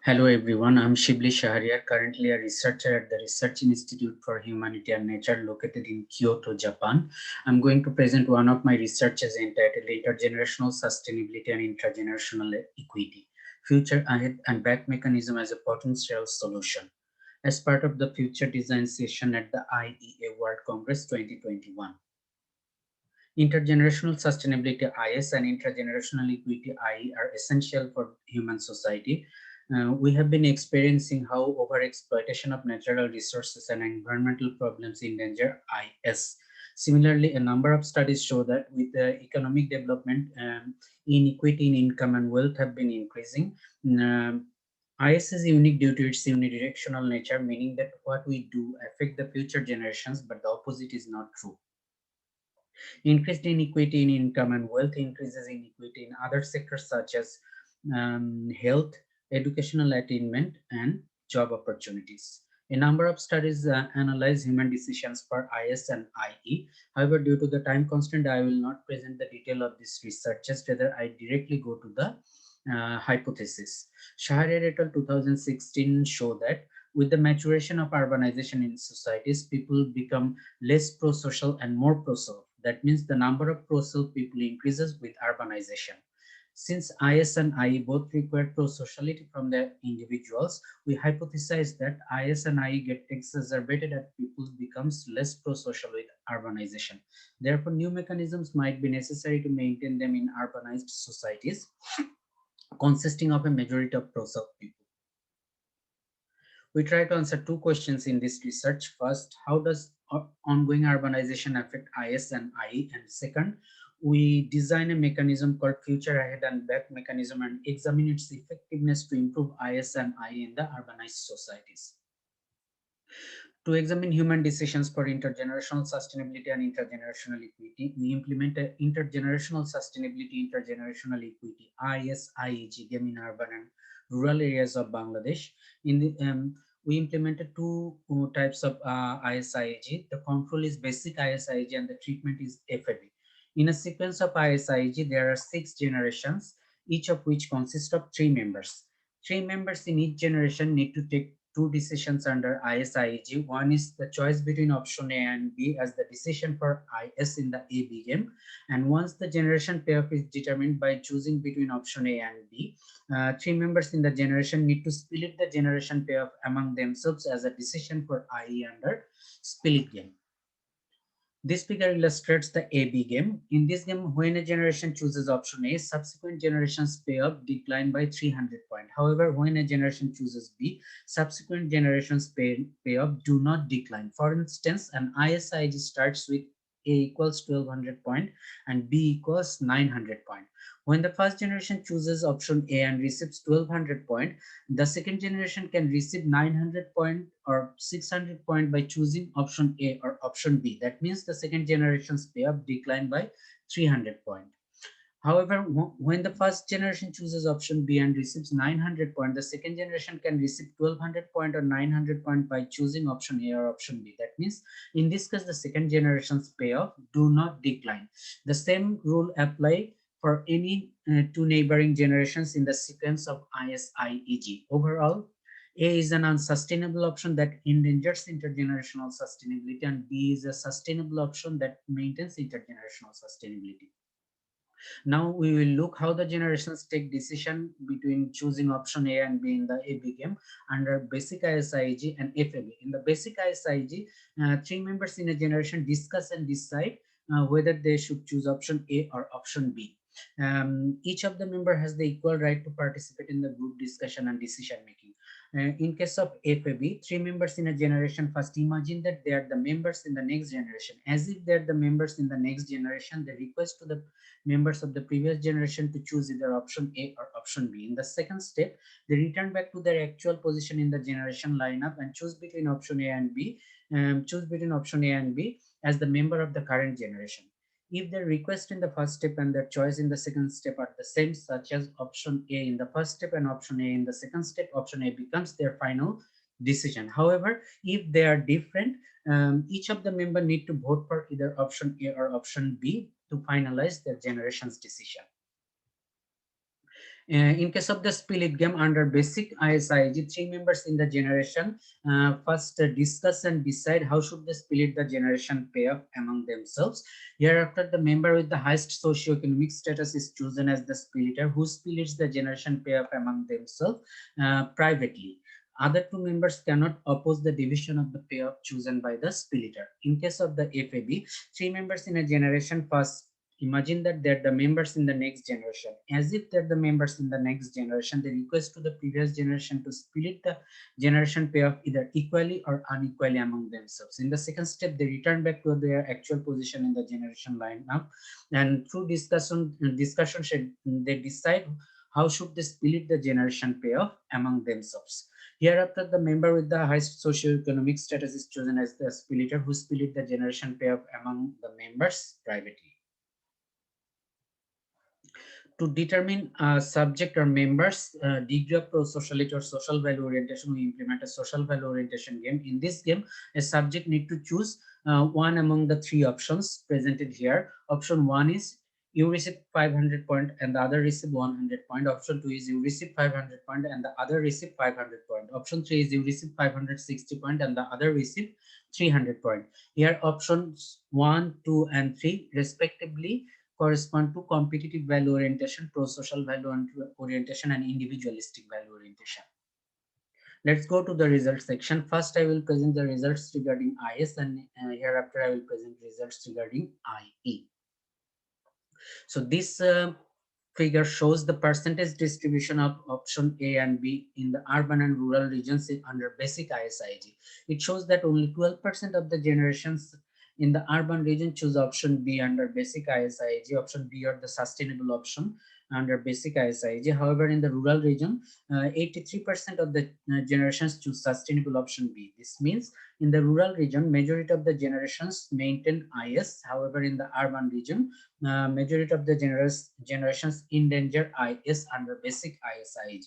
Hello everyone, I'm Shibli Shahriar, currently a researcher at the Research Institute for Humanity and Nature located in Kyoto, Japan. I'm going to present one of my researches entitled Intergenerational Sustainability and Intergenerational Equity, Future Ahead and Back Mechanism as a Potential Solution, as part of the Future Design session at the IEA World Congress 2021. Intergenerational sustainability IS and intergenerational equity IE are essential for human society. We have been experiencing how overexploitation of natural resources and environmental problems endanger IS. Similarly, a number of studies show that with the economic development, inequity in income and wealth have been increasing. IS is unique due to its unidirectional nature, meaning that what we do affect the future generations, but the opposite is not true. Increased inequity in income and wealth increases inequity in other sectors such as health, educational attainment, and job opportunities. A number of studies analyze human decisions for IS and IE. However, due to the time constraint, I will not present the detail of this research, just rather I directly go to the hypothesis. Shahriar et al. 2016 show that with the maturation of urbanization in societies, people become less pro-social and more pro-self. That means the number of pro-self people increases with urbanization. Since IS and IE both require pro-sociality from the individuals, we hypothesize that IS and IE get exacerbated as people becomes less pro-social with urbanization. Therefore, new mechanisms might be necessary to maintain them in urbanized societies consisting of a majority of pro-self people. We try to answer two questions in this research. First, how does ongoing urbanization affect IS and IE? And second, we design a mechanism called future ahead and back mechanism and examine its effectiveness to improve IS and IE in the urbanized societies. To examine human decisions for intergenerational sustainability and intergenerational equity, we implement an intergenerational sustainability, intergenerational equity ISIEG game in urban and rural areas of Bangladesh. In the we implemented two types of ISIEG. The control is basic ISIEG and the treatment is FAB. In a sequence of ISIEG, there are 6 generations, each of which consists of 3 members. 3 members in each generation need to take two decisions under ISIEG. One is the choice between option A and B as the decision for IS in the AB game. And once the generation payoff is determined by choosing between option A and B, 3 members in the generation need to split the generation payoff among themselves as a decision for IE under split game. This figure illustrates the AB game. In this game, when a generation chooses option A, subsequent generations payoff decline by 300 points. However, when a generation chooses B, subsequent generations payoff do not decline. For instance, an ISIG starts with A equals 1200 point and B equals 900 point. When the first generation chooses option A and receives 1200 point, the second generation can receive 900 point or 600 point by choosing option A or option B. That means the second generation's payoff decline by 300 point. However, when the first generation chooses option B and receives 900 point, the second generation can receive 1200 point or 900 point by choosing option A or option B. That means in this case, the second generation's payoff do not decline. The same rule apply for any two neighboring generations in the sequence of ISIEG. Overall, A is an unsustainable option that endangers intergenerational sustainability, and B is a sustainable option that maintains intergenerational sustainability. Now we will look how the generations take decision between choosing option A and B in the AB game under basic ISIEG and FAB. In the basic ISIEG, 3 members in a generation discuss and decide whether they should choose option A or option B. Each of the member has the equal right to participate in the group discussion and decision making. In case of FAB, 3 members in a generation first imagine that they are the members in the next generation. As if they are the members in the next generation, they request to the members of the previous generation to choose either option A or option B. In the second step, they return back to their actual position in the generation lineup and choose between option A and B, as the member of the current generation. If their request in the first step and their choice in the second step are the same, such as option A in the first step and option A in the second step, option A becomes their final decision. However, if they are different, each of the member need to vote for either option A or option B to finalize their generation's decision. In case of the split game under basic ISIG, three members in the generation first discuss and decide how should they split the generation payoff among themselves. Hereafter, the member with the highest socioeconomic status is chosen as the splitter, who splits the generation payoff among themselves privately. Other two members cannot oppose the division of the payoff chosen by the splitter. In case of the FAB, three members in a generation first imagine that they're the members in the next generation. As if they're the members in the next generation, they request to the previous generation to split the generation payoff either equally or unequally among themselves. In the second step, they return back to their actual position in the generation lineup, and through discussion they decide how should they split the generation payoff among themselves. Hereafter, the member with the highest socioeconomic status is chosen as the splitter, who split the generation payoff among the members privately. To determine a subject or members degree of pro-sociality or social value orientation, we implement a social value orientation game. In this game, a subject need to choose one among the three options presented here. Option one is you receive 500 point and the other receive 100 point. Option two is you receive 500 point and the other receive 500 point. Option three is you receive 560 point and the other receive 300 point. Here options 1, 2, and 3 respectively correspond to competitive value orientation, pro-social value orientation, and individualistic value orientation. Let's go to the results section. First, I will present the results regarding IS, and hereafter I will present results regarding IE. So this figure shows the percentage distribution of option A and B in the urban and rural regions under basic ISIG. It shows that only 12% of the generations in the urban region choose option B under basic ISIG, option B or the sustainable option under basic ISIG. However, in the rural region, 83% of the generations choose sustainable option B. This means in the rural region, majority of the generations maintain IS. However, in the urban region, majority of the generations endanger IS under basic ISIG.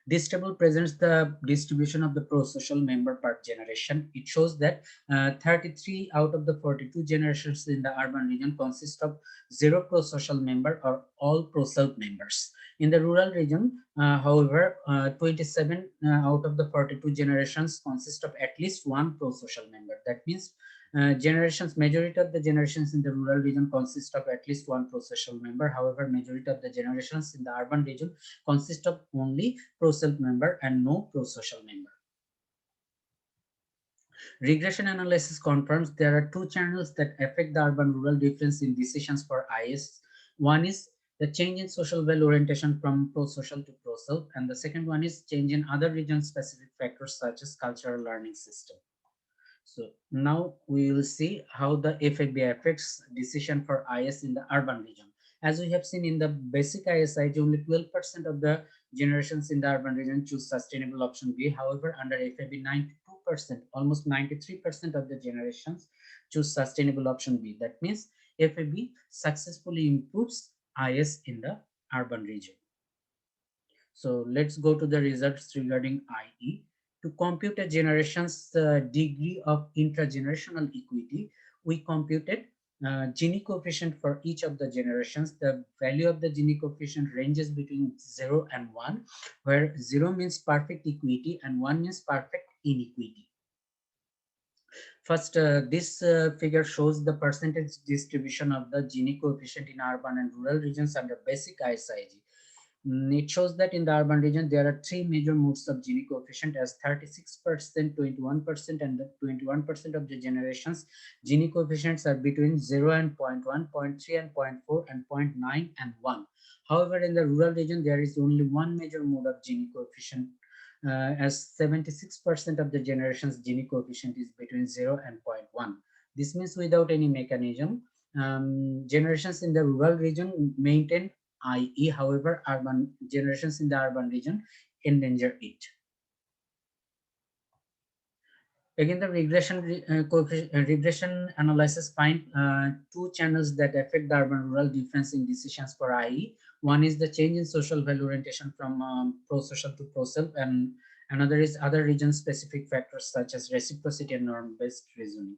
This table presents the distribution of the pro-social member per generation. It shows that 33 out of the 42 generations in the urban region consist of zero pro-social member or all pro-self members. In the rural region, however, 27 out of the 42 generations consist of at least one pro-social member. That means majority of the generations in the rural region consist of at least one pro-social member. However, majority of the generations in the urban region consist of only pro-self member and no pro-social member. Regression analysis confirms there are two channels that affect the urban-rural difference in decisions for IS. One is the change in social value orientation from pro-social to pro-self, and the second one is change in other region-specific factors such as cultural learning system. So now we will see how the FAB affects decision for IS in the urban region. As we have seen in the basic ISIG, only 12% of the generations in the urban region choose sustainable option B. However, under FAB, 92%, almost 93% of the generations choose sustainable option B. That means FAB successfully improves IS in the urban region. So let's go to the results regarding IE. To compute a generation's degree of intragenerational equity, we computed Gini coefficient for each of the generations. The value of the Gini coefficient ranges between 0 and 1, where 0 means perfect equity and 1 means perfect inequity. First, this figure shows the percentage distribution of the Gini coefficient in urban and rural regions under basic ISIG. It shows that in the urban region, there are three major modes of Gini coefficient as 36%, 21%, and 21% of the generations. Gini coefficients are between 0 and 0.1, 0.3 and 0.4, and 0.9 and 1. However, in the rural region, there is only one major mode of Gini coefficient as 76% of the generations Gini coefficient is between 0 and 0.1. This means without any mechanism, generations in the rural region maintain IE, however, urban generations in the urban region endanger it. Again, the regression analysis find two channels that affect the urban-rural difference in decisions for IE. One is the change in social value orientation from pro-social to pro-self, and another is other region-specific factors such as reciprocity and norm-based reasoning.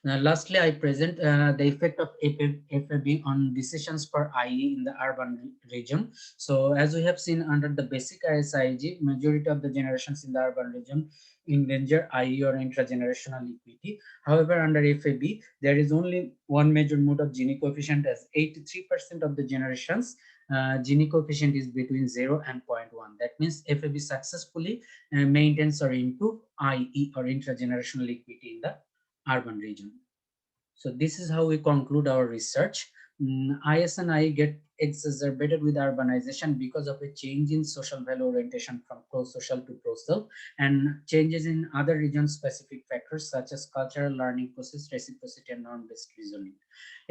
Lastly, I present the effect of FAB on decisions for IE in the urban region. So as we have seen under the basic ISIG, majority of the generations in the urban region endanger IE or intragenerational equity. However, under FAB, there is only one major mode of Gini coefficient as 83% of the generations. Gini coefficient is between 0 and 0.1. That means FAB successfully maintains or improve IE or intragenerational equity in the urban region. So this is how we conclude our research. IS and I get exacerbated with urbanization because of a change in social value orientation from pro-social to pro-self, and changes in other region-specific factors such as cultural learning process, reciprocity, and norm-based reasoning.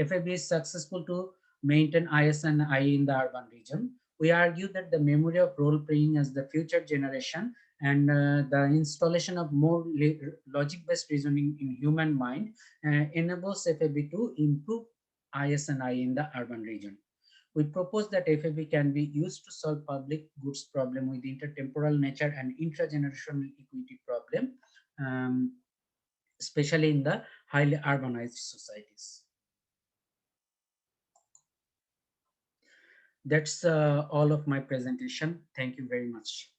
FAB is successful to maintain IS and I in the urban region. We argue that the memory of role playing as the future generation and the installation of more logic-based reasoning in human mind enables FAB to improve IS&I in the urban region. We propose that FAB can be used to solve public goods problem with intertemporal nature and intragenerational equity problem, um, especially in the highly urbanized societies. That's all of my presentation. Thank you very much.